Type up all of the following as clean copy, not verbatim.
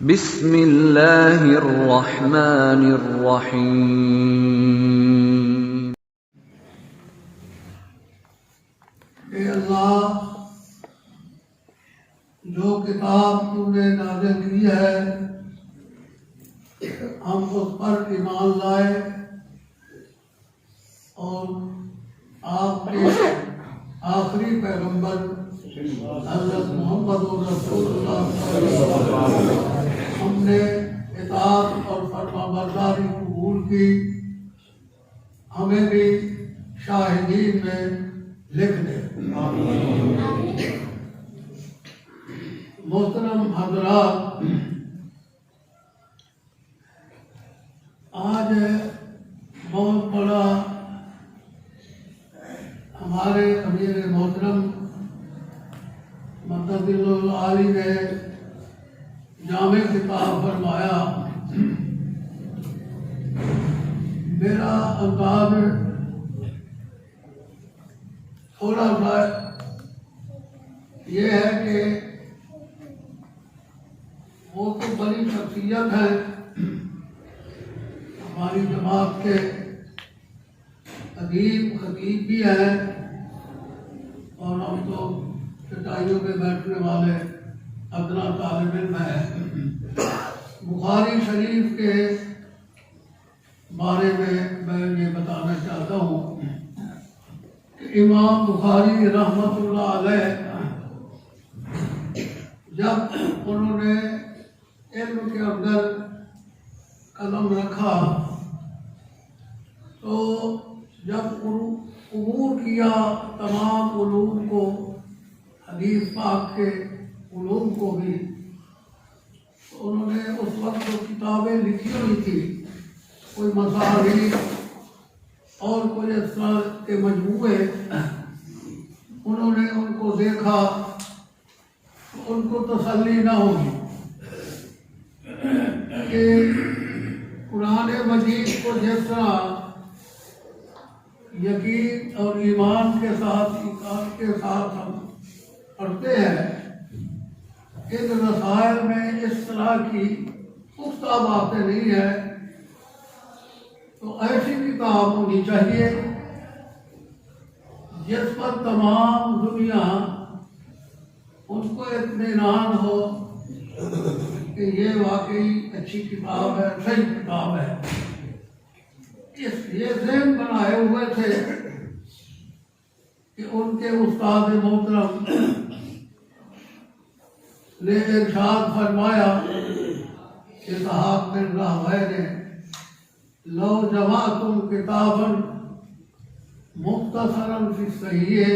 بسم اللہ الرحمن الرحیم۔ اے اللہ، جو کتاب تو نے نازل کی ہے ہم اس پر ایمان لائے اور آپ کے آخری پیغمبر حضرت محمد رسول اللہ صلی اللہ علیہ وسلم ہم نے اطاعت اور فرما برداری قبول کی، ہمیں بھی شاہدین میں لکھ دے۔ محترم حضرات، آج بہت بڑا ہمارے امیر محترم مدد العالی نے جامع خطاب فرمایا۔ میرا انداز تھوڑا سا یہ ہے کہ وہ تو بڑی شخصیت ہے، ہماری جماعت کے ادیب خطیب بھی ہیں اور ہم تو چٹائیوں پہ بیٹھنے والے ادنا طالب علم ہیں۔ بخاری شریف کے بارے میں یہ بتانا چاہتا ہوں کہ امام بخاری رحمۃ اللہ علیہ جب انہوں نے علم کے اندر قدم رکھا تو جب عبور کیا تمام علوم کو، حدیث پاک کے علوم کو بھی، تو انہوں نے اس وقت جو کتابیں لکھی ہوئی تھی، کوئی مصاحف اور کوئی اس طرح کے مجموعے، انہوں نے ان کو دیکھا تو ان کو تسلی نہ ہوئی کہ قرآن مجید کو جس طرح یقین اور ایمان کے ساتھ ہم پڑھتے ہیں، ان رسائل میں اس طرح کی پختہ باتیں نہیں ہیں، تو ایسی کتاب ہونی چاہیے جس پر تمام دنیا ان کو اطمینان ہو کہ یہ واقعی اچھی کتاب ہے، صحیح کتاب ہے۔ یہ ذہن بنائے ہوئے تھے کہ ان کے استاد محترم نے ارشاد فرمایا کہ صاحب بن راہوی نے لو جمعتم کتابا مختصرا فی الصحیح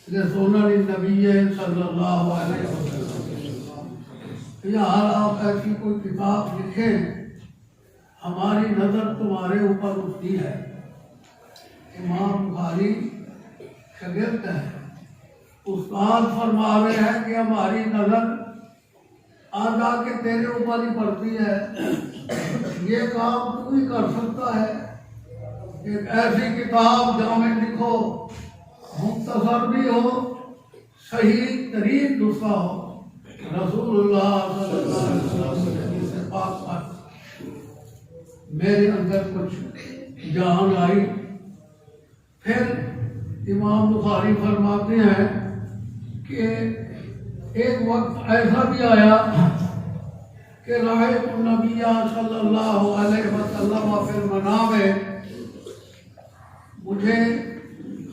لسنن النبی صلی اللہ علیہ وسلم، یار آپ ایسی کوئی کتاب لکھیں، ہماری نظر تمہارے اوپر اٹھتی ہے۔ امام بخاری شاگرد ہے، استاد فرما رہے ہیں کہ ہماری نظر آج آ کے تیرے اوپر ہی پڑتی ہے، یہ کام تو ہی کر سکتا ہے، ایک ایسی کتاب جامع لکھو، مختصر بھی ہو، صحیح ترین نسخہ ہو رسول اللہ صلی اللہ علیہ وسلم کے حدیث پاک پر۔ میرے اندر کچھ جان آئی۔ پھر امام بخاری فرماتے ہیں کہ ایک وقت ایسا بھی آیا کہ رأیت النبی صلی اللہ علیہ وسلم فی المنام، مجھے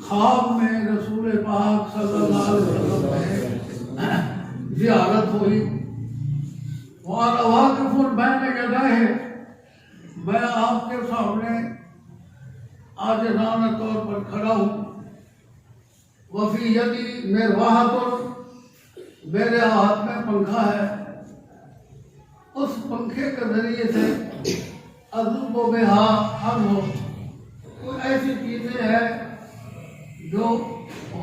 خواب میں رسول پاک صلی اللہ علیہ وسلم سے زیارت ہوئی، وَأَنَا وَاقِفٌ بَيْنَ يَدَيْهِ، میں آپ کے سامنے عاجزانہ طور پر کھڑا ہوں، وفی یدی مروحۃ، میرے ہاتھ میں پنکھا ہے، اس پنکھے کے ذریعے سے اذوب بہا عنہ، کوئی ایسی چیزیں ہیں جو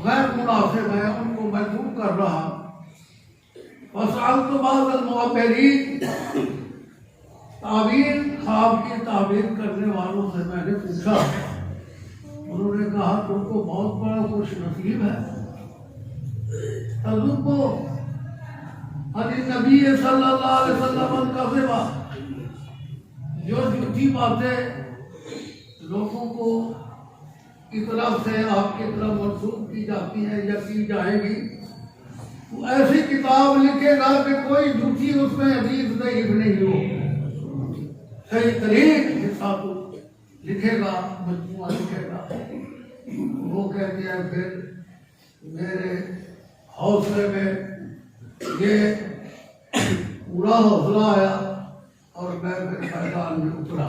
غیر مناسب ہیں ان کو میں دور کر رہا۔ وسألت بعض المعبرین، تعبیر، خواب کی تعبیر کرنے والوں سے میں نے پوچھا، انہوں نے کہا تم کو بہت بڑا خوش نصیب ہے، تذوب علی نبی صلی اللہ علیہ وسلم کا سوا جو جھوٹی باتیں لوگوں کو کی طرف سے آپ کی طرف منسوخ کی جاتی ہیں یا کی جائے گی، وہ ایسی کتاب لکھے گا کہ کوئی جھوٹی اس میں حدیث ضعیف نہیں ہو، صحیح ترین حصہ تو لکھے گا، مجموعہ لکھے گا۔ وہ کہتے ہیں پھر میرے حوصلے میں یہ پورا حوصلہ آیا اور میں پھر میدان میں اترا۔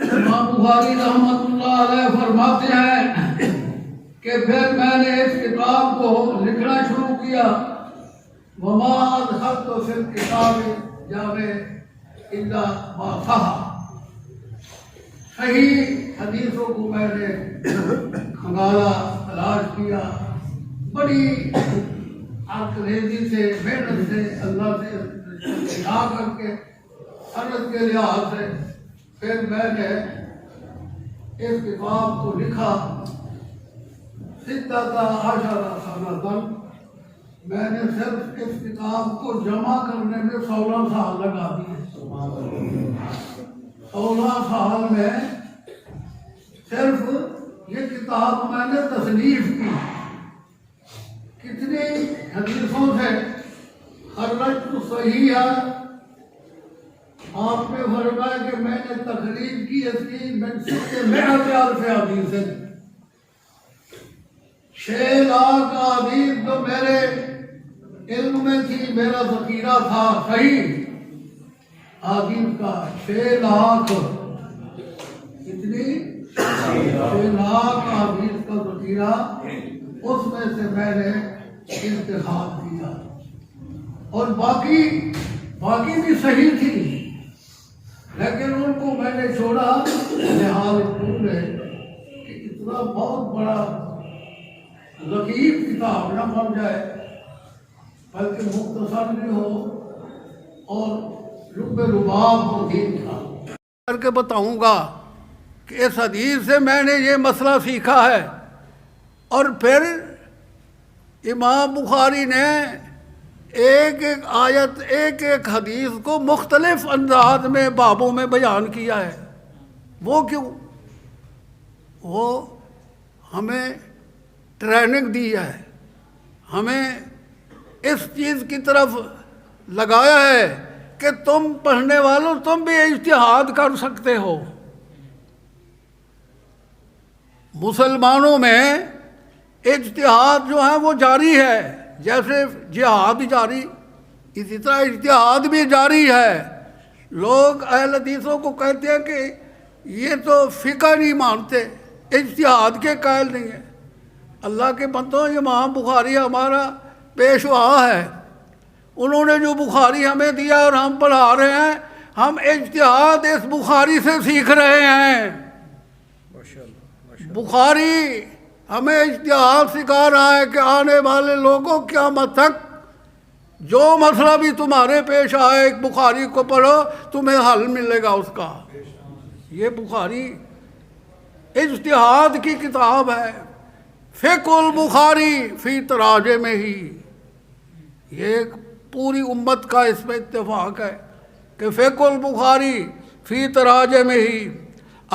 امام بخاری رحمۃ اللہ علیہ فرماتے ہیں کہ پھر میں نے اس کتاب کو لکھنا شروع کیا، وما ادخلت فی الکتاب جامع الا ما صح، صحیح حدیثوں کو میں نے کھنگالا، تلاش کیا، بڑی عقل سے، محنت سے، اللہ سے جا کر کے سند کے لحاظ سے پھر میں نے اس کتاب کو لکھا۔ ستۃ عشر سنۃ، میں نے صرف اس کتاب کو جمع کرنے میں 16 سال لگا دیے۔ 16 سال میں صرف یہ کتاب میں نے تصنیف کی۔ کتنی حدیثوں سے خرجت صحیح ہے، آپ نے فرمایا کہ میں نے تخریج کی اس کی من 600,000 حدیث ہے، 6 لاکھ حدیث تو میرے علم میں تھی، میرا ذخیرہ تھا صحیح حدیث کا 6 لاکھ، کتنی 6 لاکھ حدیث کا ذخیرہ، اس میں سے میں نے انتخاب کیا، اور باقی بھی صحیح تھی، لیکن ان کو میں نے چھوڑا لحاظ پورے کہ اتنا بہت بڑا لطیف کتاب نہ بن جائے، بلکہ مختصر بھی ہو اور لب لباب مزید تھا۔ کر کے بتاؤں گا کہ اس حدیث سے میں نے یہ مسئلہ سیکھا ہے، اور پھر امام بخاری نے ایک ایک آیت، ایک ایک حدیث کو مختلف انداز میں بابوں میں بیان کیا ہے۔ وہ کیوں؟ وہ ہمیں ٹریننگ دی ہے، ہمیں اس چیز کی طرف لگایا ہے کہ تم پڑھنے والوں تم بھی اجتہاد کر سکتے ہو۔ مسلمانوں میں اجتہاد جو ہے وہ جاری ہے، جیسے جہاد جاری، اسی طرح اجتہاد بھی جاری ہے۔ لوگ اہل حدیثوں کو کہتے ہیں کہ یہ تو فقہ نہیں مانتے، اجتہاد کے قائل نہیں ہیں۔ اللہ کے بندوں، امام بخاری ہمارا پیشوا ہے، انہوں نے جو بخاری ہمیں دیا اور ہم پڑھا رہے ہیں، ہم اجتہاد اس بخاری سے سیکھ رہے ہیں۔ بخاری ہمیں اجتہاد سکھا رہا ہے کہ آنے والے لوگوں قیامت تک جو مسئلہ بھی تمہارے پیش آئے، ایک بخاری کو پڑھو تمہیں حل ملے گا اس کا۔ یہ بخاری اجتہاد کی کتاب ہے۔ فقہ البخاری فی تراجم ہی، یہ ایک پوری امت کا اس میں اتفاق ہے کہ فقہ البخاری فی تراجم ہی۔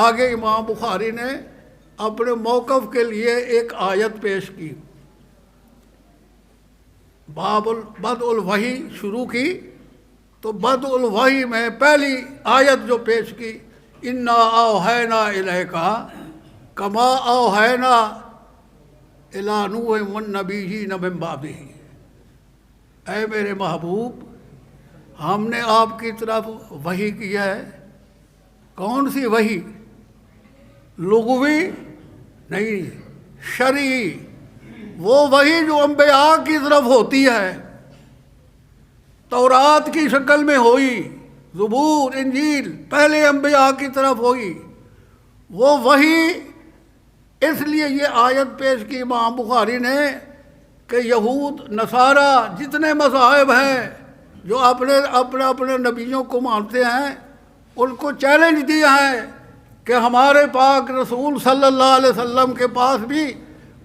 آگے امام بخاری نے اپنے موقف کے لیے ایک آیت پیش کی، باب بدء الوحی شروع کی، تو بدء الوحی میں پہلی آیت جو پیش کی، انا اوحینا الیک کما اوحینا الی نوح والنبیین من بعدہ، اے میرے محبوب ہم نے آپ کی طرف وحی کیا ہے۔ کون سی وحی؟ لغوی نہیں، شرعی، وہ وحی جو انبیاء کی طرف ہوتی ہے، تورات کی شکل میں ہوئی، زبور انجیل پہلے انبیاء کی طرف ہوئی، وہ وحی۔ اس لیے یہ آیت پیش کی امام بخاری نے کہ یہود نصارہ جتنے مذاہب ہیں جو اپنے نبیوں کو مانتے ہیں، ان کو چیلنج دیا ہے کہ ہمارے پاک رسول صلی اللہ علیہ وسلم کے پاس بھی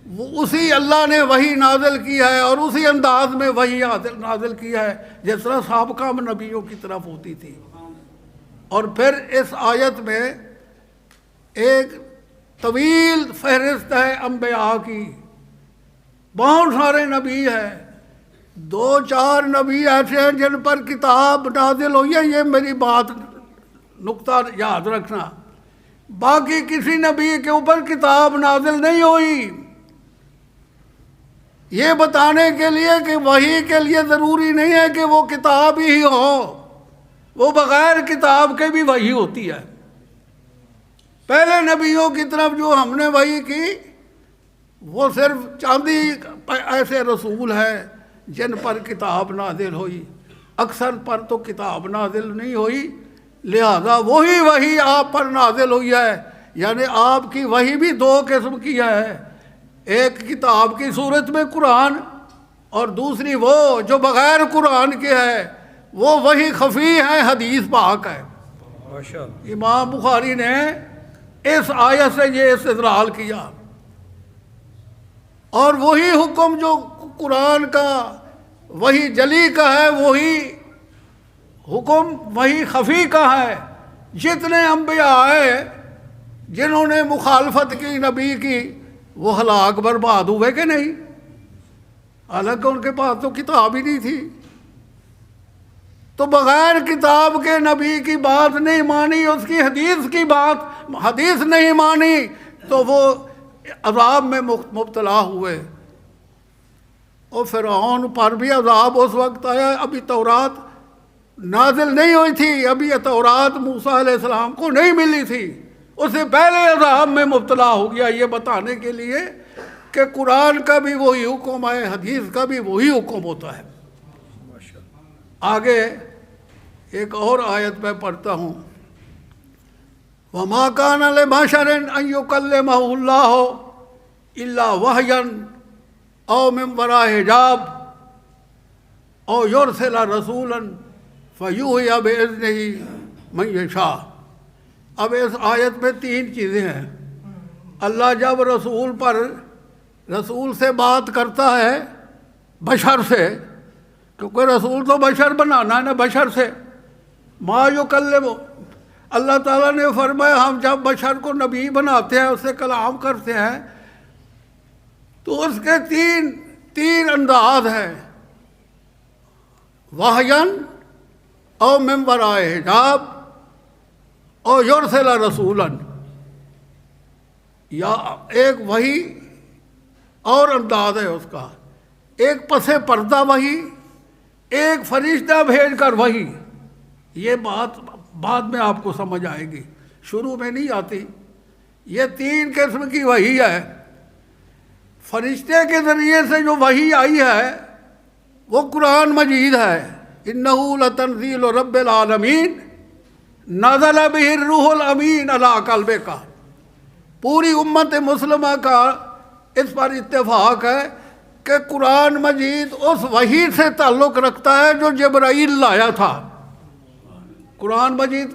وہ اسی اللہ نے وہی نازل کیا ہے اور اسی انداز میں وہی نازل کیا ہے جس طرح سابقہ نبیوں کی طرف ہوتی تھی۔ اور پھر اس آیت میں ایک طویل فہرست ہے انبیاء کی، بہت سارے نبی ہیں، 2-4 نبی ایسے ہیں جن پر کتاب نازل ہوئی ہے، یہ میری بات نقطہ یاد رکھنا، باقی کسی نبی کے اوپر کتاب نازل نہیں ہوئی۔ یہ بتانے کے لیے کہ وحی کے لیے ضروری نہیں ہے کہ وہ کتاب ہی ہو، وہ بغیر کتاب کے بھی وحی ہوتی ہے۔ پہلے نبیوں کی طرف جو ہم نے وحی کی وہ صرف چاندی ایسے رسول ہیں جن پر کتاب نازل ہوئی، اکثر پر تو کتاب نازل نہیں ہوئی، لہذا وہی وحی آپ پر نازل ہوئی ہے۔ یعنی آپ کی وحی بھی 2 قسم کی ہے، ایک کتاب کی صورت میں قرآن، اور دوسری وہ جو بغیر قرآن کے ہے، وہ وحی خفی ہے، حدیث پاک ہے۔ امام بخاری نے اس آیت سے یہ استدلال کیا۔ اور وہی حکم جو قرآن کا وہی جلی کا ہے، وہی حکم وہی خفی کا ہے۔ جتنے انبیاء آئے جنہوں نے مخالفت کی نبی کی، وہ ہلاک برباد ہوئے کہ نہیں؟ حالانکہ ان کے پاس تو کتاب ہی نہیں تھی۔ تو بغیر کتاب کے نبی کی بات نہیں مانی، اس کی حدیث کی بات حدیث نہیں مانی، تو وہ عذاب میں مبتلا ہوئے۔ اور فرعون پر بھی عذاب اس وقت آیا، ابھی تورات نازل نہیں ہوئی تھی، ابھی تورات موسیٰ علیہ السلام کو نہیں ملی تھی، اس سے پہلے عذاب میں مبتلا ہو گیا۔ یہ بتانے کے لیے کہ قرآن کا بھی وہی حکم ہے، حدیث کا بھی وہی حکم ہوتا ہے۔ آگے ایک اور آیت میں پڑھتا ہوں، وَمَا كَانَ لِبَشَرٍ أَن يُكَلِّمَهُ اللَّهُ إِلَّا وَحْيًا أَوْ مِن وَرَاءِ حِجَابٍ أَوْ يُرْسِلَ رَسُولًا فَيُوحِيَ بِإِذْنِهِ مَن يَشَاءُ۔ اب اس آیت میں 3 چیزیں ہیں۔ اللہ جب رسول سے بات کرتا ہے بشر سے، کیونکہ رسول تو بشر بنانا ہے نا، بشر سے ما یکلم، اللہ تعالیٰ نے فرمایا ہم جب بشر کو نبی بناتے ہیں، اس سے کلام کرتے ہیں، تو اس کے تین انداز ہیں، وحیًا او من وراء حجاب او یرسل رسولاً، یا ایک وحی اور انداز ہے اس کا، ایک پس پردہ وحی، ایک فرشتہ بھیج کر وحی۔ یہ بات بعد میں آپ کو سمجھ آئے گی، شروع میں نہیں آتی۔ یہ 3 قسم کی وحی ہے۔ فرشتے کے ذریعے سے جو وحی آئی ہے وہ قرآن مجید ہے، اِنَّهُ لَتَنزِيلُ رَبِّ الْعَالَمِينَ نَزَلَ بِهِ الرُّوحُ الْأَمِينُ عَلَىٰ قَلْبِكَ۔ پوری امت مسلمہ کا اس پر اتفاق ہے کہ قرآن مجید اس وحی سے تعلق رکھتا ہے جو جبرائیل لایا تھا۔ قرآن مجید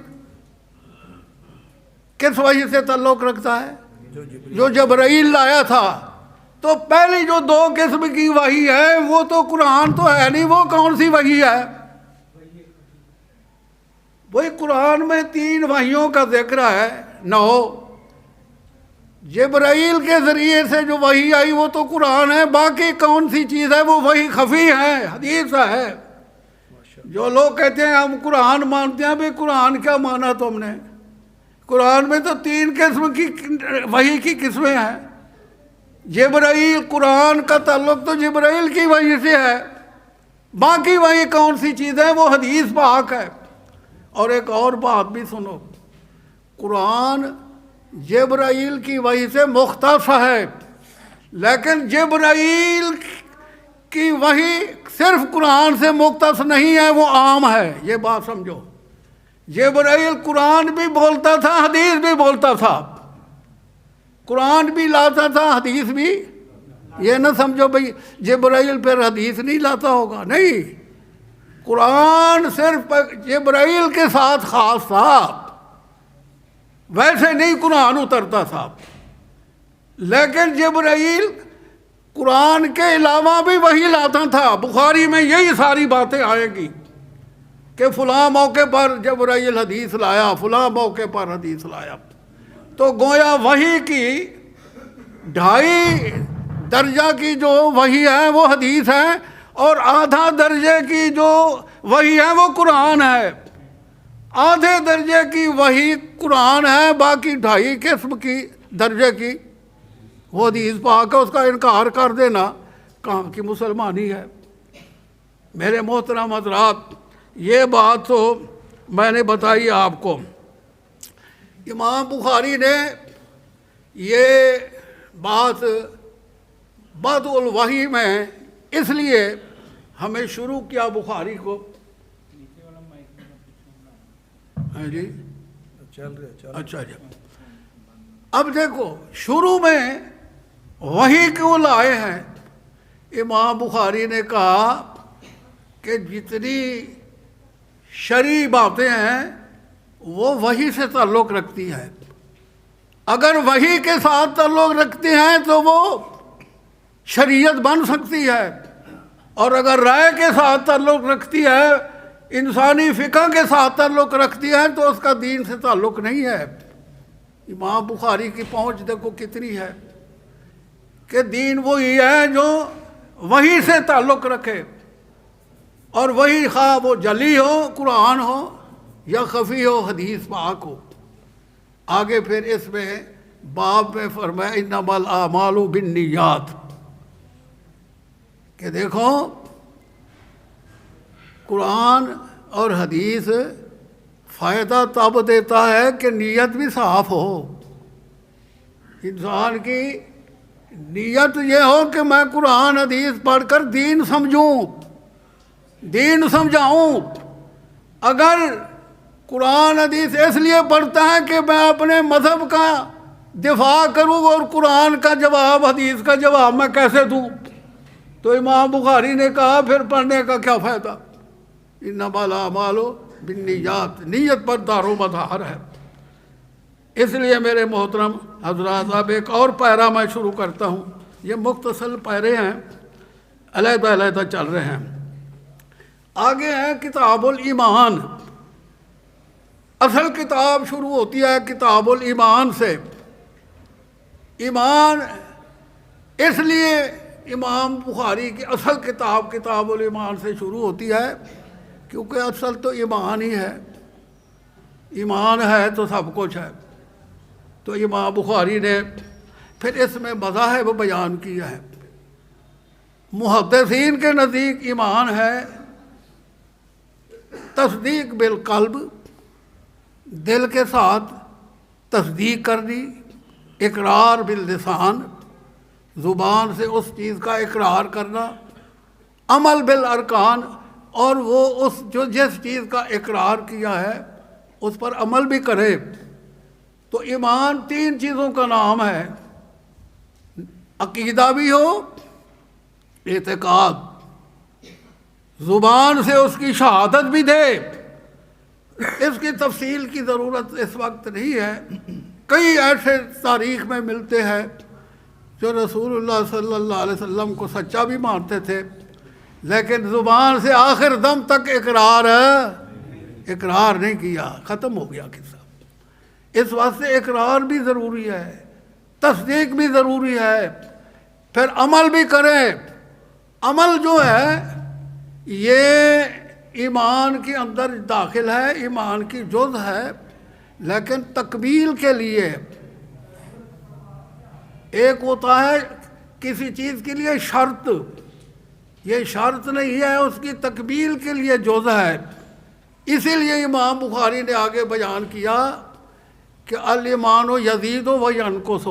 کس وحی سے تعلق رکھتا ہے؟ جو جبرائیل لایا تھا۔ تو پہلی جو 2 قسم کی وحی ہے وہ تو قرآن تو ہے نہیں، وہ کون سی وحی ہے؟ وہی قرآن میں 3 وحیوں کا ذکر ہے، 9۔ جبرائیل کے ذریعے سے جو وحی آئی وہ تو قرآن ہے، باقی کون سی چیز ہے؟ وہ وحی خفی ہے، حدیث ہے۔ جو لوگ کہتے ہیں ہم قرآن مانتے ہیں، بھی قرآن کیا مانا تم نے؟ قرآن میں تو 3 قسم کی وحی کی قسمیں ہیں۔ جبرائیل، قرآن کا تعلق تو جبرائیل کی وحی سے ہے، باقی وحی کون سی چیز ہے؟ وہ حدیث پاک ہے۔ اور ایک اور بات بھی سنو، قرآن جبرائیل کی وحی سے مختص ہے، لیکن جبرائیل کی وحی صرف قرآن سے مختص نہیں ہے، وہ عام ہے، یہ بات سمجھو۔ جبرائیل قرآن بھی بولتا تھا، حدیث بھی بولتا تھا، قرآن بھی لاتا تھا، حدیث بھی۔ یہ نہ سمجھو بھئی جبرائیل پھر حدیث نہیں لاتا ہوگا، نہیں، قرآن صرف جبرائیل کے ساتھ خاص تھا، ویسے نہیں قرآن اترتا تھا۔ لیکن جبرائیل قرآن کے علاوہ بھی وہی لاتا تھا۔ بخاری میں یہی ساری باتیں آئے گی کہ فلاں موقع پر جبرائیل حدیث لایا، فلاں موقع پر حدیث لایا۔ تو گویا وحی کی 2.5 درجہ کی جو وحی ہے وہ حدیث ہے، اور آدھا درجے کی جو وحی ہے وہ قرآن ہے۔ آدھے درجے کی وحی قرآن ہے، باقی 2.5 قسم کی درجے کی وہ حدیث پاک ہے۔ اس کا انکار کر دینا کام کی مسلمانی ہے۔ میرے محترم حضرات، یہ بات تو میں نے بتائی آپ کو۔ امام بخاری نے یہ بات بدء الوحی میں اس لیے ہمیں شروع کیا بخاری کو۔ ہاں جی اچھا جی، اب دیکھو شروع میں وحی کیوں لائے ہیں؟ امام بخاری نے کہا کہ جتنی شرعی باتیں ہیں وہ وحی سے تعلق رکھتی ہیں۔ اگر وحی کے ساتھ تعلق رکھتی ہیں تو وہ شریعت بن سکتی ہے، اور اگر رائے کے ساتھ تعلق رکھتی ہے، انسانی فقہ کے ساتھ تعلق رکھتی ہے، تو اس کا دین سے تعلق نہیں ہے۔ امام بخاری کی پہنچ دیکھو کتنی ہے کہ دین وہی ہے جو وحی سے تعلق رکھے، اور وہی خواہ وہ جلی ہو قرآن ہو یا خفی ہو حدیث پاک ہو۔ آگے پھر اس میں باب میں فرمایا انما الاعمال بالنیات، کہ دیکھو قرآن اور حدیث فائدہ تب دیتا ہے کہ نیت بھی صاف ہو۔ انسان کی نیت یہ ہو کہ میں قرآن حدیث پڑھ کر دین سمجھوں، دین سمجھاؤں۔ اگر قرآن حدیث اس لیے پڑھتا ہے کہ میں اپنے مذہب کا دفاع کروں اور قرآن کا جواب حدیث کا جواب میں کیسے دوں، تو امام بخاری نے کہا پھر پڑھنے کا کیا فائدہ۔ انما الاعمال بالنیات، نیت پر دار و مدار ہے۔ اس لیے میرے محترم حضرات، اب ایک اور پیرا میں شروع کرتا ہوں۔ یہ مختصر پیرے ہیں، علیحدہ علیحدہ چل رہے ہیں۔ آگے ہے کتاب الایمان۔ اصل کتاب شروع ہوتی ہے کتاب الایمان سے۔ ایمان اس لیے امام بخاری کی اصل کتاب کتاب الایمان سے شروع ہوتی ہے کیونکہ اصل تو ایمان ہی ہے۔ ایمان ہے تو سب کچھ ہے۔ تو امام بخاری نے پھر اس میں مذاہب بیان کیا ہے۔ محدثین کے نزدیک ایمان ہے تصدیق بالقلب، دل کے ساتھ تصدیق کرنی، اقرار باللسان، زبان سے اس چیز کا اقرار کرنا، عمل بالارکان، اور وہ اس جو جس چیز کا اقرار کیا ہے اس پر عمل بھی کرے۔ تو ایمان 3 چیزوں کا نام ہے، عقیدہ بھی ہو، اعتقاد، زبان سے اس کی شہادت بھی دے۔ اس کی تفصیل کی ضرورت اس وقت نہیں ہے۔ کئی ایسے تاریخ میں ملتے ہیں جو رسول اللہ صلی اللہ علیہ وسلم کو سچا بھی مانتے تھے، لیکن زبان سے آخر دم تک اقرار نہیں کیا، ختم ہو گیا قصہ۔ اس واسطے اقرار بھی ضروری ہے، تصدیق بھی ضروری ہے، پھر عمل بھی کریں۔ عمل جو ہے یہ ایمان کے اندر داخل ہے، ایمان کی جز ہے، لیکن تکمیل کے لیے ایک ہوتا ہے کسی چیز کے لیے شرط، یہ شرط نہیں ہے، اس کی تکمیل کے لیے جز ہے۔ اسی لیے امام بخاری نے آگے بیان کیا کہ الایمان یزید و ینقص،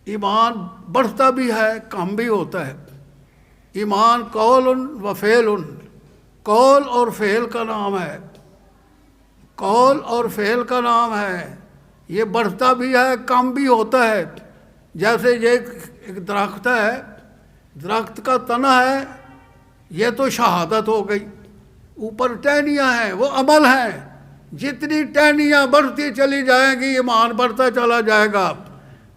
ایمان بڑھتا بھی ہے کم بھی ہوتا ہے۔ ایمان قول و فعل، قول اور فعل کا نام ہے، قول اور فعل کا نام ہے۔ یہ بڑھتا بھی ہے کم بھی ہوتا ہے۔ جیسے یہ ایک درخت ہے، درخت کا تنا ہے، یہ تو شہادت ہو گئی، اوپر ٹہنیاں ہیں وہ عمل ہیں۔ جتنی ٹہنیاں بڑھتی چلی جائیں گی ایمان بڑھتا چلا جائے گا۔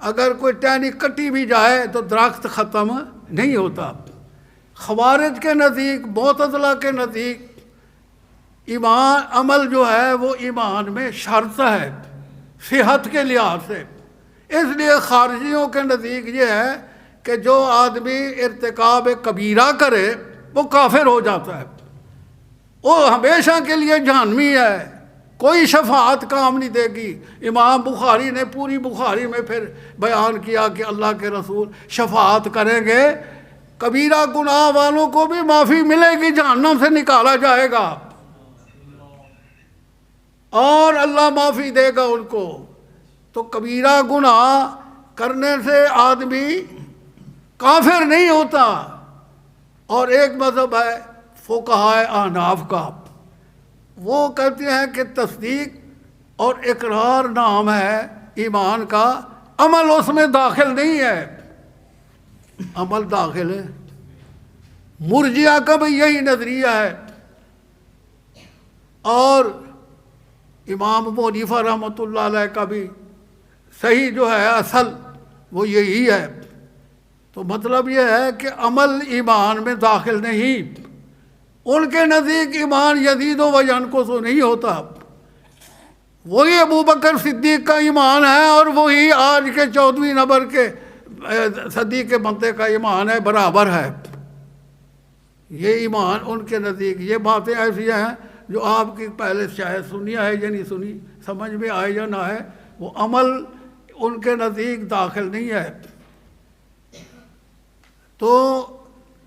اگر کوئی ٹہنی کٹی بھی جائے تو درخت ختم نہیں ہوتا۔ خوارج کے نزدیک، معتزلہ کے نزدیک ایمان عمل جو ہے وہ ایمان میں شرط ہے صحت کے لحاظ سے۔ اس لیے خارجیوں کے نزدیک یہ ہے کہ جو آدمی ارتکاب کبیرہ کرے وہ کافر ہو جاتا ہے، وہ ہمیشہ کے لیے جہنمی ہے، کوئی شفاعت کام نہیں دے گی۔ امام بخاری نے پوری بخاری میں پھر بیان کیا کہ اللہ کے رسول شفاعت کریں گے، کبیرہ گناہ والوں کو بھی معافی ملے گی، جہنم سے نکالا جائے گا اور اللہ معافی دے گا ان کو۔ تو کبیرہ گناہ کرنے سے آدمی کافر نہیں ہوتا۔ اور ایک مذہب ہے فقہائے احناف کا، وہ کہتے ہیں کہ تصدیق اور اقرار نام ہے ایمان کا، عمل اس میں داخل نہیں ہے، عمل داخل ہے۔ مرجئہ کا بھی یہی نظریہ ہے، اور امام ابو حنیفہ رحمۃ اللہ علیہ کا بھی صحیح جو ہے اصل وہ یہی ہے۔ تو مطلب یہ ہے کہ عمل ایمان میں داخل نہیں۔ ان کے نزدیک ایمان یزید و ینقص نہیں ہوتا، وہی ابو بکر صدیق کا ایمان ہے اور وہی آج کے 14ویں نمبر کے صدیق کے بندے کا ایمان ہے، برابر ہے۔ یہ ایمان ان کے نزدیک، یہ باتیں ایسی ہیں جو آپ کی پہلے شاید سنی ہے یا نہیں سنی، سمجھ میں آئے یا نہ آئے، وہ عمل ان کے نزدیک داخل نہیں ہے۔ تو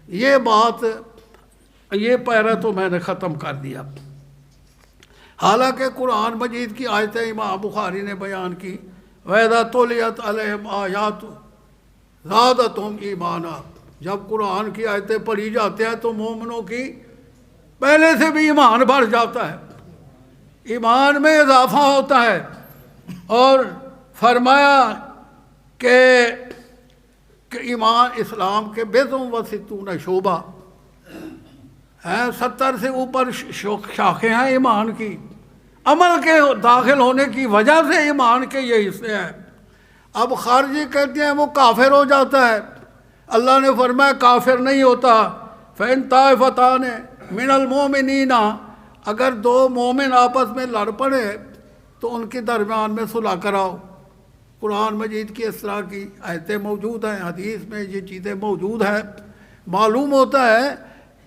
یہ بات، یہ پیرا تو میں نے ختم کر دیا۔ حالانکہ قرآن مجید کی آیتیں امام بخاری نے بیان کی، وَإِذَا تُلِيَتْ عَلَيْهِمْ آیَاتُ زَادَتْهُمْ ایمانا، جب قرآن کی آیتیں پڑھی جاتی ہیں تو مومنوں کی پہلے سے بھی ایمان بڑھ جاتا ہے، ایمان میں اضافہ ہوتا ہے۔ اور فرمایا کہ ایمان اسلام کے 62 شعبہ ہیں، 70 سے اوپر شاخیں ہیں ایمان کی، عمل کے داخل ہونے کی وجہ سے ایمان کے یہ حصے ہیں۔ اب خارجی کہتے ہیں وہ کافر ہو جاتا ہے، اللہ نے فرمایا کافر نہیں ہوتا۔ فَإِن طَائِفَتَانِ مِنَ الْمُؤْمِنِينَ، اگر دو مومن آپس میں لڑ پڑے تو ان کے درمیان میں صلح کراؤ۔ قرآن مجید کی اس طرح کی آیتیں موجود ہیں، حدیث میں یہ چیزیں موجود ہیں۔ معلوم ہوتا ہے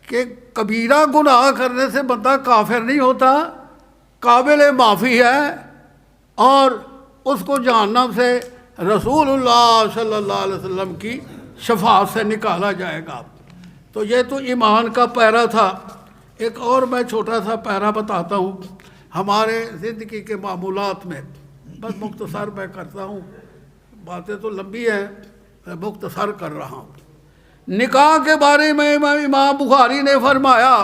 کہ کبیرہ گناہ کرنے سے بندہ کافر نہیں ہوتا، قابل معافی ہے، اور اس کو جہنم سے رسول اللہ صلی اللہ علیہ وسلم کی شفاعت سے نکالا جائے گا۔ تو یہ تو ایمان کا پیرا تھا۔ ایک اور میں چھوٹا سا پیرا بتاتا ہوں ہمارے زندگی کے معمولات میں، بس مختصر میں کرتا ہوں، باتیں تو لمبی ہیں، میں مختصر کر رہا ہوں۔ نکاح کے بارے میں امام بخاری نے فرمایا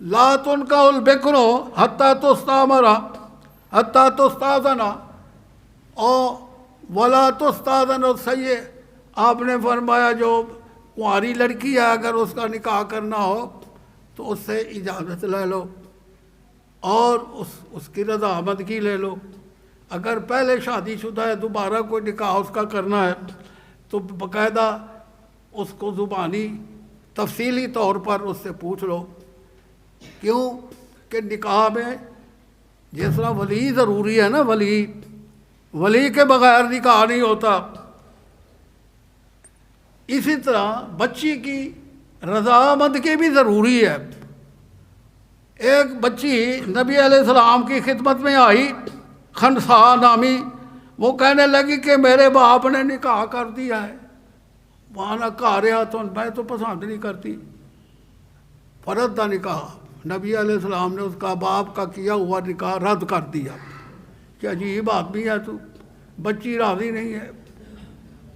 لا تنکح البکر حتی تستأمر حتی تستأذن ولا تستأذن السیب۔ آپ نے فرمایا جو کنواری لڑکی ہے اگر اس کا نکاح کرنا ہو تو اس سے اجازت لے لو اور اس کی رضامندگی لے لو۔ اگر پہلے شادی شدہ ہے دوبارہ کوئی نکاح اس کا کرنا ہے تو باقاعدہ اس کو زبانی تفصیلی طور پر اس سے پوچھ لو۔ کیوں کہ نکاح میں جس طرح ولی ضروری ہے نا، ولی کے بغیر نکاح نہیں ہوتا، اسی طرح بچی کی رضامندگی بھی ضروری ہے۔ ایک بچی نبی علیہ السلام کی خدمت میں آئی، خنسا نامی، وہ کہنے لگی کہ میرے باپ نے نکاح کر دیا ہے، وہاں کہا رہا تو میں تو پسند نہیں کرتی، فرد دا نکاح۔ نبی علیہ السلام نے اس کا باپ کا کیا ہوا نکاح رد کر دیا کہ عجیب آدمی ہے تو، بچی راضی نہیں ہے۔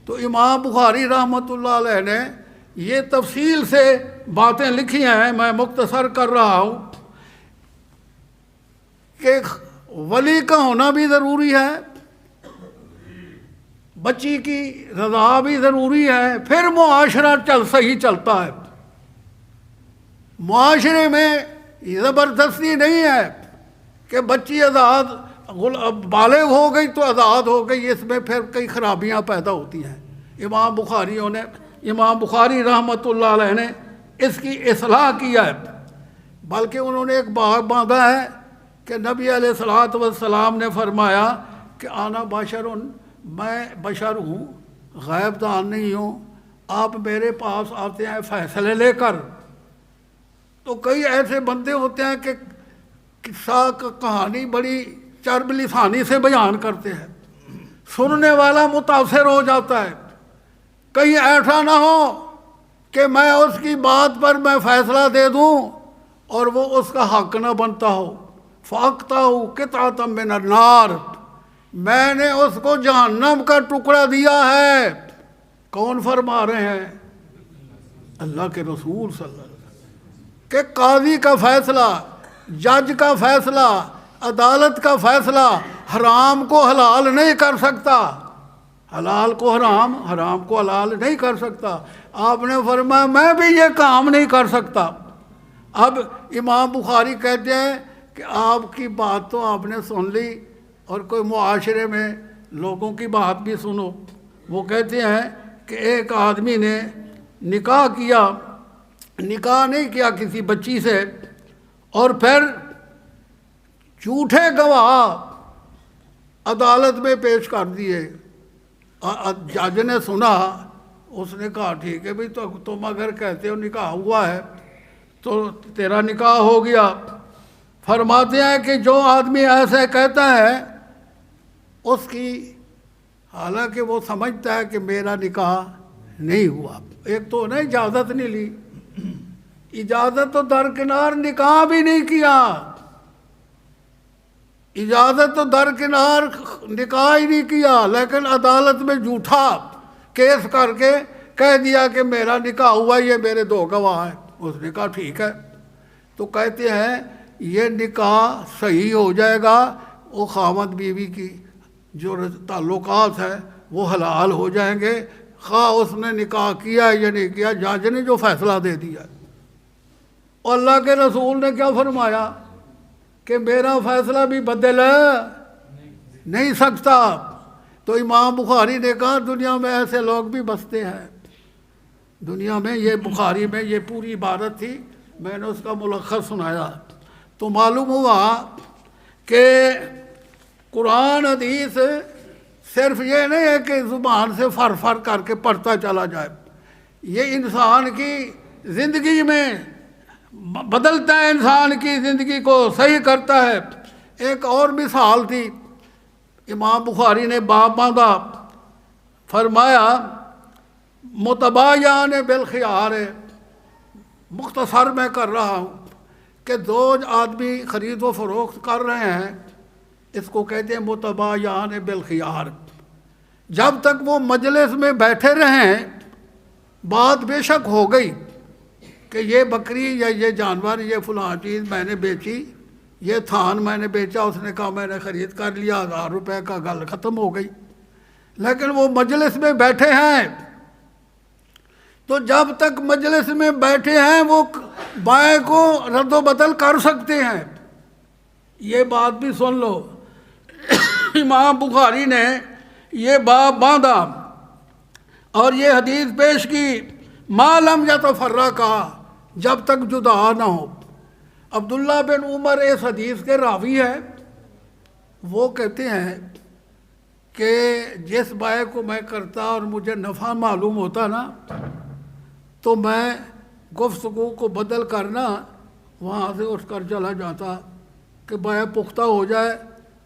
تو امام بخاری رحمۃ اللہ علیہ نے یہ تفصیل سے باتیں لکھی ہیں، میں مختصر کر رہا ہوں کہ ولی کا ہونا بھی ضروری ہے، بچی کی رضا بھی ضروری ہے، پھر معاشرہ صحیح چلتا ہے۔ معاشرے میں زبردستی نہیں ہے کہ بچی آزاد بالغ ہو گئی تو آزاد ہو گئی، اس میں پھر کئی خرابیاں پیدا ہوتی ہیں۔ امام بخاری رحمۃ اللہ علیہ نے اس کی اصلاح کیا ہے، بلکہ انہوں نے ایک باب باندھا ہے کہ نبی علیہ الصلوۃ والسلام نے فرمایا کہ انا بشر، میں بشر ہوں، غیب دان نہیں ہوں، آپ میرے پاس آتے ہیں فیصلے لے کر۔ تو کئی ایسے بندے ہوتے ہیں کہ قصہ کہانی بڑی چرب لسانی سے بیان کرتے ہیں، سننے والا متاثر ہو جاتا ہے۔ کہیں ایسا نہ ہو کہ میں اس کی بات پر میں فیصلہ دے دوں اور وہ اس کا حق نہ بنتا ہو۔ فَأَقْطَعُ قِطْعَةً مِّنَ النَّارِ، میں نے اس کو جہنم کا ٹکڑا دیا ہے۔ کون فرما رہے ہیں؟ اللہ کے رسول صلی اللہ علیہ وسلم، کہ قاضی کا فیصلہ، جج کا فیصلہ، عدالت کا فیصلہ حرام کو حلال نہیں کر سکتا، حلال کو حرام، حرام کو حلال نہیں کر سکتا۔ آپ نے فرمایا میں بھی یہ کام نہیں کر سکتا۔ اب امام بخاری کہتے ہیں کہ آپ کی بات تو آپ نے سن لی، اور کوئی معاشرے میں لوگوں کی بات بھی سنو۔ وہ کہتے ہیں کہ ایک آدمی نے نکاح کیا، نکاح نہیں کیا کسی بچی سے، اور پھر جھوٹے گواہ عدالت میں پیش کر دیے۔ جج نے سنا، اس نے کہا ٹھیک ہے بھائی، تو تم اگر کہتے ہو نکاح ہوا ہے تو تیرا نکاح ہو گیا۔ فرماتے ہیں کہ جو آدمی ایسے کہتا ہے اس کی، حالانکہ وہ سمجھتا ہے کہ میرا نکاح نہیں ہوا، ایک تو انہیں اجازت نہیں لی، اجازت تو درکنار، نکاح بھی نہیں کیا، اجازت تو درکنار، نکاح ہی نہیں کیا، لیکن عدالت میں جھوٹا کیس کر کے کہہ دیا کہ میرا نکاح ہوا، یہ میرے دو گواہ ہیں۔ اس نے کہا ٹھیک ہے۔ تو کہتے ہیں یہ نکاح صحیح ہو جائے گا، وہ خاوند بیوی کی جو تعلقات ہیں وہ حلال ہو جائیں گے، خواہ اس نے نکاح کیا یا نہیں کیا، جج نے جو فیصلہ دے دیا۔ اور اللہ کے رسول نے کیا فرمایا کہ میرا فیصلہ بھی بدل نہیں سکتا۔ تو امام بخاری نے کہا دنیا میں ایسے لوگ بھی بستے ہیں، دنیا میں، یہ بخاری میں یہ پوری عبارت تھی، میں نے اس کا ملخص سنایا۔ تو معلوم ہوا کہ قرآن حدیث صرف یہ نہیں ہے کہ زبان سے فر فر کر کے پڑھتا چلا جائے، یہ انسان کی زندگی میں بدلتا ہے، انسان کی زندگی کو صحیح کرتا ہے۔ ایک اور مثال تھی، امام بخاری نے باب باندھا، فرمایا متبایعان بالخیار، مختصر میں کر رہا ہوں کہ دو آدمی خرید و فروخت کر رہے ہیں، اس کو کہتے ہیں متبایعان بالخیار۔ جب تک وہ مجلس میں بیٹھے رہیں، بات بے شک ہو گئی کہ یہ بکری یا یہ جانور، یہ فلاں چیز میں نے بیچی، یہ تھان میں نے بیچا، اس نے کہا میں نے خرید کر لیا، 1000 روپے کا، گل ختم ہو گئی۔ لیکن وہ مجلس میں بیٹھے ہیں، تو جب تک مجلس میں بیٹھے ہیں وہ بائیں کو رد و بدل کر سکتے ہیں۔ یہ بات بھی سن لو، امام بخاری نے یہ باب باندھا اور یہ حدیث پیش کی، ما لم یتفرقا، جب تک جدا نہ ہو۔ عبداللہ بن عمر اس حدیث کے راوی ہے، وہ کہتے ہیں کہ جس بائے کو میں کرتا اور مجھے نفع معلوم ہوتا نا، تو میں گفتگو کو بدل کرنا وہاں سے اٹھ کر چلا جاتا کہ بائے پختہ ہو جائے،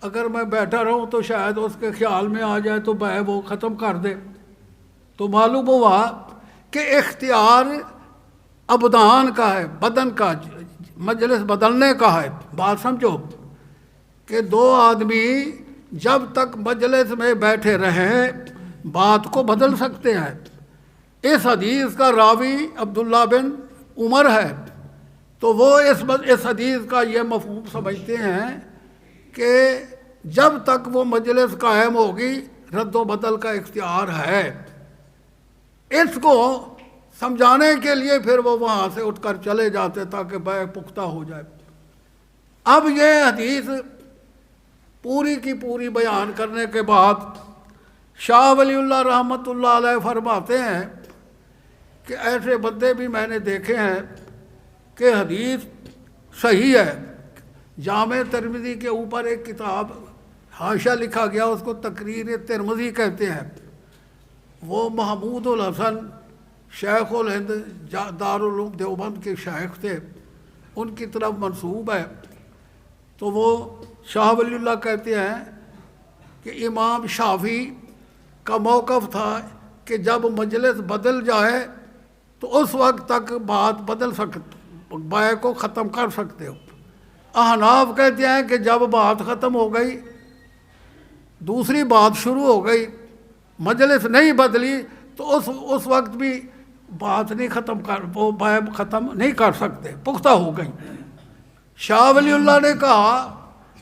اگر میں بیٹھا رہوں تو شاید اس کے خیال میں آ جائے تو بائے وہ ختم کر دے۔ تو معلوم ہوا کہ اختیار ابدان کا ہے، بدن کا، مجلس بدلنے کا ہے۔ بات سمجھو کہ دو آدمی جب تک مجلس میں بیٹھے رہیں بات کو بدل سکتے ہیں۔ اس حدیث کا راوی عبداللہ بن عمر ہے، تو وہ اس حدیث کا یہ مفہوم سمجھتے ہیں کہ جب تک وہ مجلس قائم ہوگی رد و بدل کا اختیار ہے۔ اس کو سمجھانے کے لیے پھر وہ وہاں سے اٹھ کر چلے جاتے تاکہ بیع پختہ ہو جائے۔ اب یہ حدیث پوری کی پوری بیان کرنے کے بعد شاہ ولی اللہ رحمۃ اللہ علیہ فرماتے ہیں کہ ایسے بندے بھی میں نے دیکھے ہیں کہ حدیث صحیح ہے. جامع ترمذی کے اوپر ایک کتاب حاشیہ لکھا گیا، اس کو تقریر ترمذی کہتے ہیں. وہ محمود الحسن شیخ الہند دارالعلوم دیوبند کے شیخ تھے، ان کی طرف منسوب ہے. تو وہ شاہ ولی اللہ کہتے ہیں کہ امام شافعی کا موقف تھا کہ جب مجلس بدل جائے تو اس وقت تک بات بدل سکتے، بائے کو ختم کر سکتے ہو. احناف کہتے ہیں کہ جب بات ختم ہو گئی، دوسری بات شروع ہو گئی، مجلس نہیں بدلی تو اس وقت بھی بات نہیں ختم وہ بائے ختم نہیں کر سکتے، پختہ ہو گئی. شاہ ولی اللہ نے کہا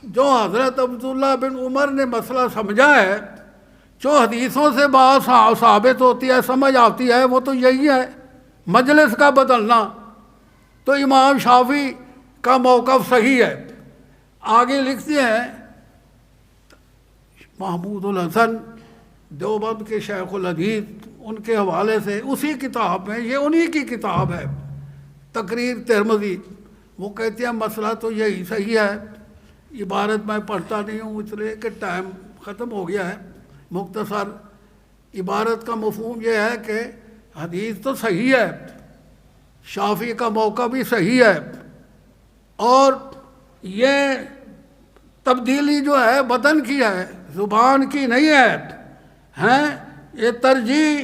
جو حضرت عبداللہ بن عمر نے مسئلہ سمجھا ہے، جو حدیثوں سے بات ثابت ہوتی ہے، سمجھ آتی ہے، وہ تو یہی ہے مجلس کا بدلنا. تو امام شافعی کا موقف صحیح ہے. آگے لکھتے ہیں محمود الحسن دیوبند کے شیخ الحدیث، ان کے حوالے سے اسی کتاب میں، یہ انہی کی کتاب ہے تقریر ترمذی، وہ کہتے ہیں مسئلہ تو یہی صحیح ہے. عبارت میں پڑھتا نہیں ہوں اس لیے کہ ٹائم ختم ہو گیا ہے. مختصر عبارت کا مفہوم یہ ہے کہ حدیث تو صحیح ہے، شافعی کا موقع بھی صحیح ہے، اور یہ تبدیلی جو ہے بدن کی ہے، زبان کی نہیں ہے، یہ ترجیح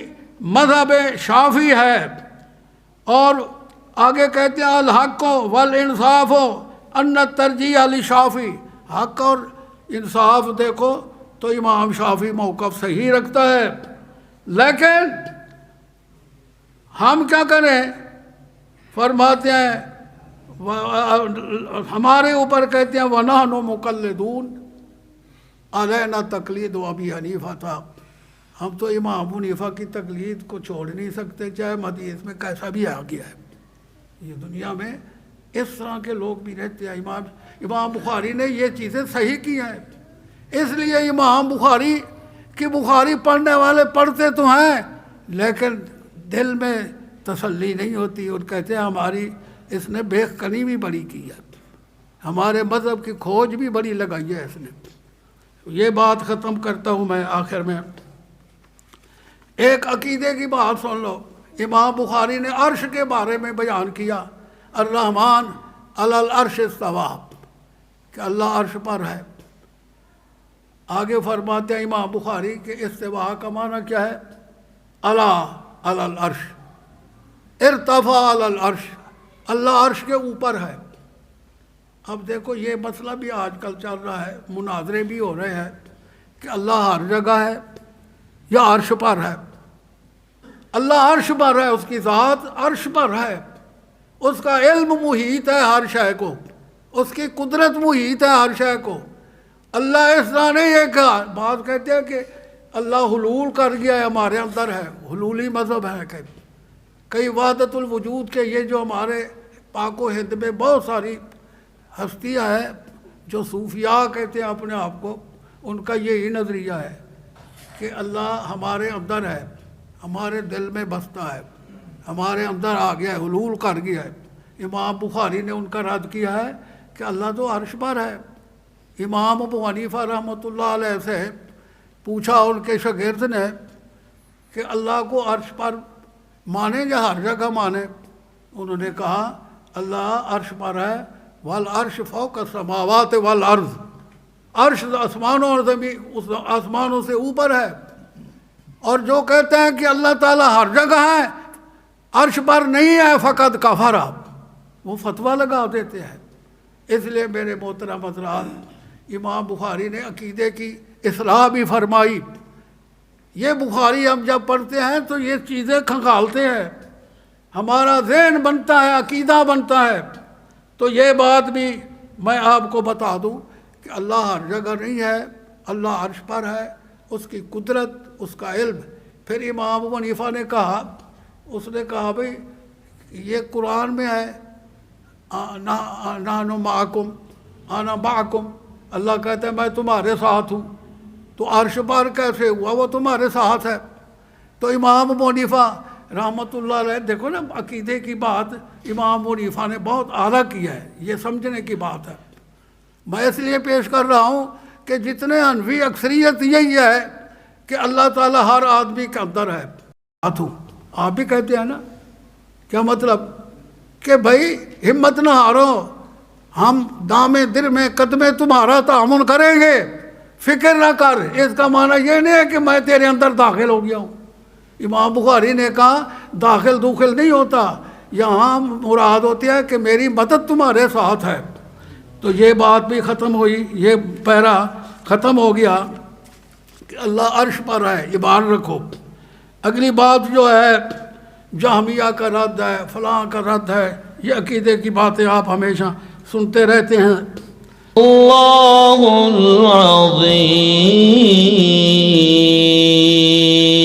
مذہب شافعی ہے. اور آگے کہتے ہیں الحق والانصاف ان ترجیح علی شافعی، حق اور انصاف دیکھو تو امام شافعی موقف صحیح رکھتا ہے. لیکن ہم کیا کریں؟ فرماتے ہیں ہمارے اوپر کہتے ہیں وَنَحْنُ مُقَلِّدُونَ عَلَيْنَا تقلید ابی حنیفہ تھا، ہم تو امام ابو حنیفہ کی تقلید کو چھوڑ نہیں سکتے، چاہے حدیث میں کیسا بھی آ گیا ہے. یہ دنیا میں اس طرح کے لوگ بھی رہتے ہیں. امام بخاری نے یہ چیزیں صحیح کی ہیں، اس لیے امام بخاری کی بخاری پڑھنے والے پڑھتے تو ہیں لیکن دل میں تسلی نہیں ہوتی، اور کہتے ہیں ہماری اس نے بے کنی بھی بڑی کی ہے، ہمارے مذہب کی کھوج بھی بڑی لگائی ہے اس نے. یہ بات ختم کرتا ہوں میں آخر میں. ایک عقیدے کی بات سن لو. امام بخاری نے عرش کے بارے میں بیان کیا، الرحمن علی العرش استوی، کہ اللہ عرش پر ہے. آگے فرماتے ہیں امام بخاری کہ استوا کا معنی کیا ہے؟ علی العرش، ارتفع علی العرش، اللہ عرش کے اوپر ہے. اب دیکھو یہ مسئلہ بھی آج کل چل رہا ہے، مناظرے بھی ہو رہے ہیں کہ اللہ ہر جگہ ہے یا عرش پر ہے. اللہ عرش پر ہے، اس کی ذات عرش پر ہے، اس کا علم محیط ہے ہر شے کو، اس کی قدرت محیط ہے ہر شے کو. اللہ اس طرح نہیں ہے کہا. بعض کہتے ہیں کہ اللہ حلول کر گیا ہے، ہمارے اندر ہے، حلولی مذہب ہے. کئی وحدت الوجود کے یہ جو ہمارے پاک و ہند میں بہت ساری ہستیاں ہیں جو صوفیاء کہتے ہیں اپنے آپ کو، ان کا یہی نظریہ ہے کہ اللہ ہمارے اندر ہے، ہمارے دل میں بستا ہے، ہمارے اندر آ گیا ہے، حلول کر گیا ہے. امام بخاری نے ان کا رد کیا ہے کہ اللہ تو عرش پر ہے. امام ابو حنیفہ رحمۃ اللہ علیہ سے پوچھا ان کے شاگرد نے کہ اللہ کو عرش پر مانے یا ہر جگہ مانے؟ انہوں نے کہا اللہ عرش پر ہے، والعرش فوق السماوات والارض، عرش آسمانوں اور زمین، آسمانوں سے اوپر ہے. اور جو کہتے ہیں کہ اللہ تعالیٰ ہر جگہ ہے عرش پر نہیں ہے فقط کفر، وہ فتویٰ لگا دیتے ہیں. اس لیے میرے محترم حضرات، امام بخاری نے عقیدے کی اصلاح بھی فرمائی. یہ بخاری ہم جب پڑھتے ہیں تو یہ چیزیں کھنگالتے ہیں، ہمارا ذہن بنتا ہے، عقیدہ بنتا ہے. تو یہ بات بھی میں آپ کو بتا دوں کہ اللہ ہر جگہ نہیں ہے، اللہ عرش پر ہے، اس کی قدرت، اس کا علم. پھر امام ابو حنیفہ نے کہا، اس نے کہا بھئی یہ قرآن میں ہے نحن معکم انا معکم، اللہ کہتا ہے میں تمہارے ساتھ ہوں، تو عرش پر کیسے ہوا؟ وہ تمہارے ساتھ ہے۔ تو امام ابو حنیفہ رحمۃ اللہ علیہ، دیکھو نا عقیدے کی بات امام ابو حنیفہ نے بہت اعلیٰ کیا ہے، یہ سمجھنے کی بات ہے۔ میں اس لیے پیش کر رہا ہوں کہ جتنے حنفی اکثریت یہی ہے کہ اللہ تعالیٰ ہر آدمی کے اندر ہے۔ ہاتھوں آپ بھی کہتے ہیں نا، کیا مطلب کہ بھائی ہمت نہ ہارو، ہم دامے در میں قدمے تمہارا تعاون کریں گے، فکر نہ کر۔ اس کا معنی یہ نہیں ہے کہ میں تیرے اندر داخل ہو گیا ہوں۔ امام بخاری نے کہا داخل دوخل نہیں ہوتا، یہاں مراد ہوتی ہے کہ میری مدد تمہارے ساتھ ہے۔ تو یہ بات بھی ختم ہوئی، یہ پیرا ختم ہو گیا کہ اللہ عرش پر ہے، ایمان رکھو۔ اگلی بات جو ہے جہمیہ کا رد ہے، فلاں کا رد ہے، یہ عقیدے کی باتیں آپ ہمیشہ سنتے رہتے ہیں۔ اللہ العظیم